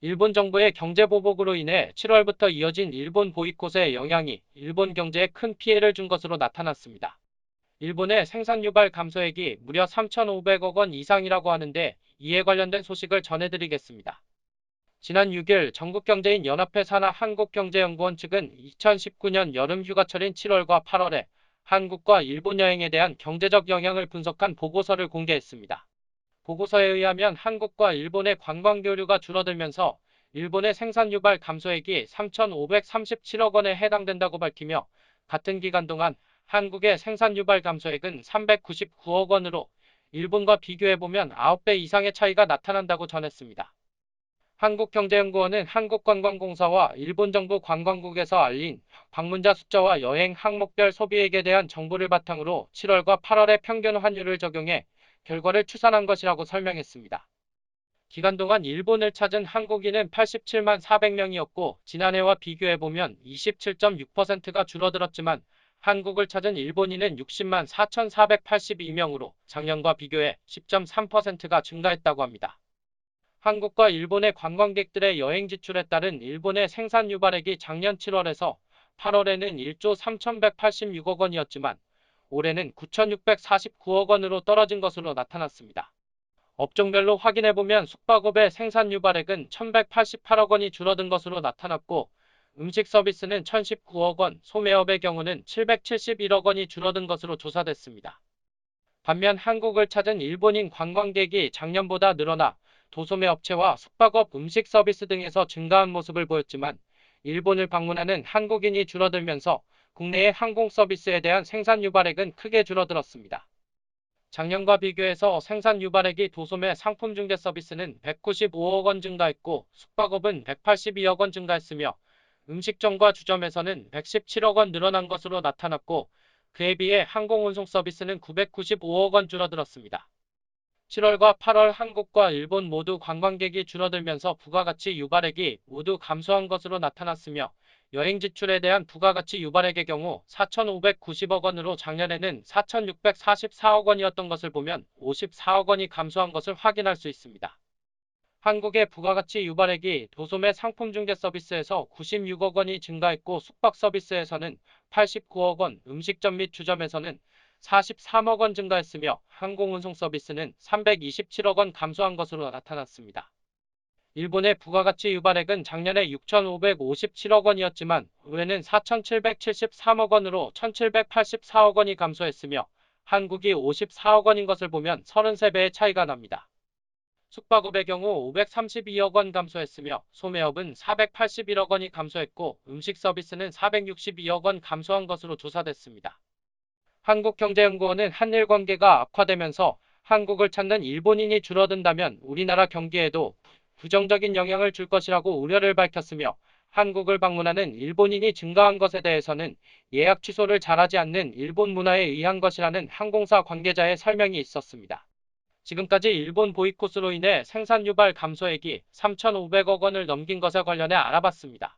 일본 정부의 경제보복으로 인해 7월부터 이어진 일본 보이콧의 영향이 일본 경제에 큰 피해를 준 것으로 나타났습니다. 일본의 생산 유발 감소액이 무려 3,500억 원 이상이라고 하는데 이에 관련된 소식을 전해드리겠습니다. 지난 6일 전국경제인 연합회 산하 한국경제연구원 측은 2019년 여름 휴가철인 7월과 8월에 한국과 일본 여행에 대한 경제적 영향을 분석한 보고서를 공개했습니다. 보고서에 의하면 한국과 일본의 관광 교류가 줄어들면서 일본의 생산 유발 감소액이 3,537억 원에 해당된다고 밝히며 같은 기간 동안 한국의 생산 유발 감소액은 399억 원으로 일본과 비교해보면 9배 이상의 차이가 나타난다고 전했습니다. 한국경제연구원은 한국관광공사와 일본 정부 관광국에서 알린 방문자 숫자와 여행 항목별 소비액에 대한 정보를 바탕으로 7월과 8월의 평균 환율을 적용해 결과를 추산한 것이라고 설명했습니다. 기간 동안 일본을 찾은 한국인은 87만 400명이었고 지난해와 비교해보면 27.6%가 줄어들었지만 한국을 찾은 일본인은 60만 4,482명으로 작년과 비교해 10.3%가 증가했다고 합니다. 한국과 일본의 관광객들의 여행 지출에 따른 일본의 생산 유발액이 작년 7월에서 8월에는 1조 3,186억 원이었지만 올해는 9,649억 원으로 떨어진 것으로 나타났습니다. 업종별로 확인해보면 숙박업의 생산 유발액은 1,188억 원이 줄어든 것으로 나타났고 음식 서비스는 1,019억 원, 소매업의 경우는 771억 원이 줄어든 것으로 조사됐습니다. 반면 한국을 찾은 일본인 관광객이 작년보다 늘어나 도소매 업체와 숙박업 음식 서비스 등에서 증가한 모습을 보였지만 일본을 방문하는 한국인이 줄어들면서 국내의 항공 서비스에 대한 생산 유발액은 크게 줄어들었습니다. 작년과 비교해서 생산 유발액이 도소매 상품 중개 서비스는 195억 원 증가했고 숙박업은 182억 원 증가했으며 음식점과 주점에서는 117억 원 늘어난 것으로 나타났고 그에 비해 항공운송 서비스는 995억 원 줄어들었습니다. 7월과 8월 한국과 일본 모두 관광객이 줄어들면서 부가가치 유발액이 모두 감소한 것으로 나타났으며 여행 지출에 대한 부가가치 유발액의 경우 4,590억 원으로 작년에는 4,644억 원이었던 것을 보면 54억 원이 감소한 것을 확인할 수 있습니다. 한국의 부가가치 유발액이 도소매 상품 중개 서비스에서 96억 원이 증가했고 숙박 서비스에서는 89억 원, 음식점 및 주점에서는 43억 원 증가했으며 항공운송 서비스는 327억 원 감소한 것으로 나타났습니다. 일본의 부가가치 유발액은 작년에 6,557억 원이었지만 올해는 4,773억 원으로 1,784억 원이 감소했으며 한국이 54억 원인 것을 보면 33배의 차이가 납니다. 숙박업의 경우 532억 원 감소했으며 소매업은 481억 원이 감소했고 음식 서비스는 462억 원 감소한 것으로 조사됐습니다. 한국경제연구원은 한일 관계가 악화되면서 한국을 찾는 일본인이 줄어든다면 우리나라 경기에도 부정적인 영향을 줄 것이라고 우려를 밝혔으며 한국을 방문하는 일본인이 증가한 것에 대해서는 예약 취소를 잘하지 않는 일본 문화에 의한 것이라는 항공사 관계자의 설명이 있었습니다. 지금까지 일본 보이콧으로 인해 생산 유발 감소액이 3,500억 원을 넘긴 것에 관련해 알아봤습니다.